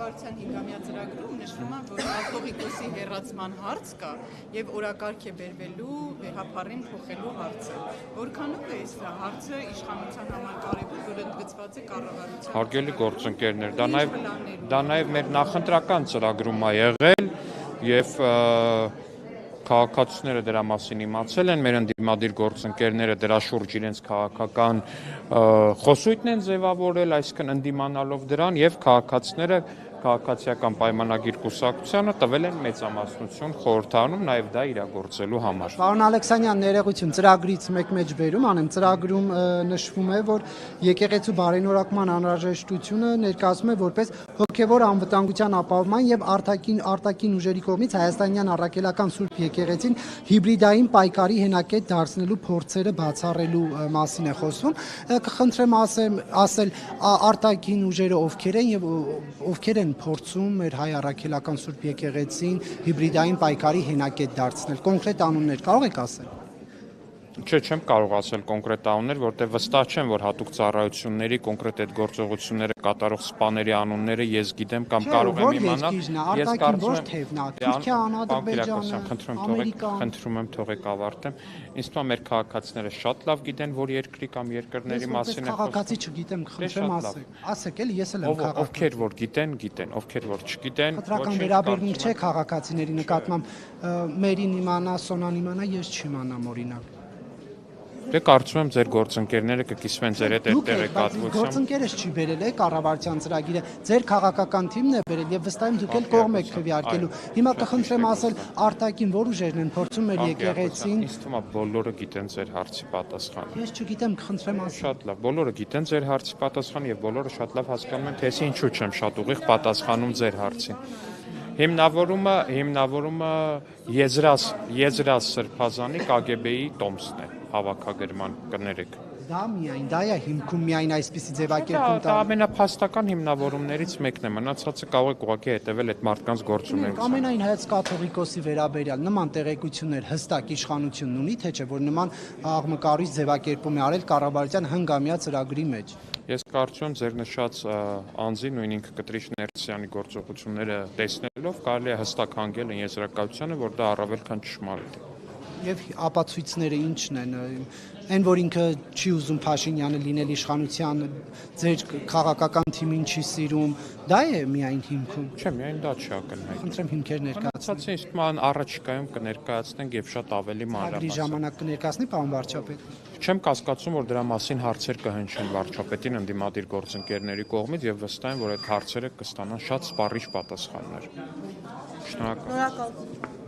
Կառավարության 5-ամյա ծրագրում նշվում է, որ Կաթողիկոսի հեռացման հարց կա եւ օրակարգ է բերվելու վեհապառին փոխելու հարցը։ Որքանով է սա հարցը իշխանության համար կարևոր, որ ընդգծված է կառավարության։ Հարգելի գործընկերներ, դա նաեւ մեր նախընտրական ծրագրում է եղել եւ քաղաքացիները դրա մասին իմացել են, մեր ընդդիմադիր գործընկերները դրա շուրջ իրենց քաղաքական խոսույթն են ձևավորել, այսինքն ընդդիմանալով դրան եւ քաղաքացիները քաղաքացիական պայմանագիր կուսակցությանը տվել են մեծամասնություն խորհրդանում նաեւ դա իրագործելու համար։ Պարոն Ալեքսանյան, ներողություն, ծրագրից մեկ մեջ բերում անեմ, ծրագրում նշվում է, որ եկեղեցու բարենորակման անհրաժեշտությունը ներկայացում է որպես հոգևոր անվտանգության ապահովման եւ արտաքին ուժերի կողմից հայաստանյան առաքելական Սուրբ եկեղեցին հիբրիդային պայքարի հենակետ դարձնելու փորձերը բացառելու մասին է խոսվում։ Կխնդրեմ ասել արտաքին ուժերը ովքեր են փորձում մեր հայ առաքելական Սուրբ եկեղեցին հիբրիդային պայքարի հենակետ դարձնել։ Կոնկրետ անուններ կարող եք ասել։ Չեմ կարող ասել կոնկրետ անուններ, որտեղ վստահ չեմ, որ հատուկ ծառայությունների կոնկրետ այդ գործողությունները կատարող սպաների անունները ես գիտեմ կամ կարող եմ իմանալ։ Ես կարծում եմ Թուրքիան, Ադրբեջանը, խնդրում եմ թողեք ավարտեմ։ Ինձ թվում է մեր քաղաքացիները շատ լավ գիտեն, որ երկրի կամ երկրների մասին է խոսքը։ Քաղաքացի չգիտեմ, խնդրեմ ասեք էլի, ես էլ եմ քաղաքացի։ Ովքեր որ գիտեն, ովքեր որ չգիտեն, խտրական վերաբերմունք չէ քաղաքացիների նկատմամբ, մերին իմանա, Սոնան իմանա, ես չիմանամ օրինակ։ Դե կարծում եմ ձեր գործընկերները կկիսվեն ձեր հետ այդ տեղեկատվությամբ։ Գործընկերս չի բերել կառավարության ծրագիրը, ձեր քաղաքական թիմն է բերել եւ վստահ եմ դուք էլ կողմ եք քվեարկելու։ Հիմա կխնդրեմ ասել արտաքին որ ուժերն են փորձում մեր եկեղեցին։ Ինձ թվում է բոլորը գիտեն ձեր հարցի պատասխանը։ Ես չգիտեմ, կխնդրեմ ասել։ Շատ լավ, բոլորը գիտեն ձեր հարցի պատասխանը եւ բոլորը շատ լավ հասկանում են, թե ես ինչու չեմ շատ ուղիղ պատասխանում ձեր հարցին։ Հիմնավորումը Եզրաս Սրբազանի KGB-ի տոմսն է, հավաքագրման կներեք։ Դա է հիմքում միայն այսպիսի ձևակերպում դա ամենափաստական հիմնավորումներից մեկն է, մնացածը կարող եք ուղղակի հետևել այդ մարդկանց գործունեությանը։ Ամենայն հայոց կաթողիկոսի վերաբերյալ նման տեղեկություններ հստակ իշխանությունն ունի, թե չէ, որ նման աղմկարույց ձևակերպում է արել կառավարության հնգամյա ծրագրի մեջ։ Ես կարծում եմ ձեր նշած անձի նույն ինքը Կտրիշ Ներսյանի գործողությունները տեսնելով կարելի է հստակ հանգել են եզրակացությանը, որ դա առավել քան ճշմարիտ է։ Եվ ապացույցները ինչն են, այն որ ինքը չի ուզում Փաշինյանը լինել իշխանության, ձեր քաղաքական թիմին չի սիրում, դա է միայն հիմքում։ Չէ, միայն դա չի ակնհայտ։ Խնդրեմ հիմքեր ներկայացնել։ Ինձ թվում է առաջիկայում կներկայացնենք եւ շատ ավելի մանրամասն։ Ժամանակ կներկայացնի, պարոն վարչապետ։ Չեմ կասկածում, որ դրա մասին հարցեր կհնչեն վարչապետին ընդդիմադիր գործընկերների կողմից եւ վստահ եմ, որ այդ հարցերը կստանան շատ սպառիչ պատասխաններ։ Շնորհակալ։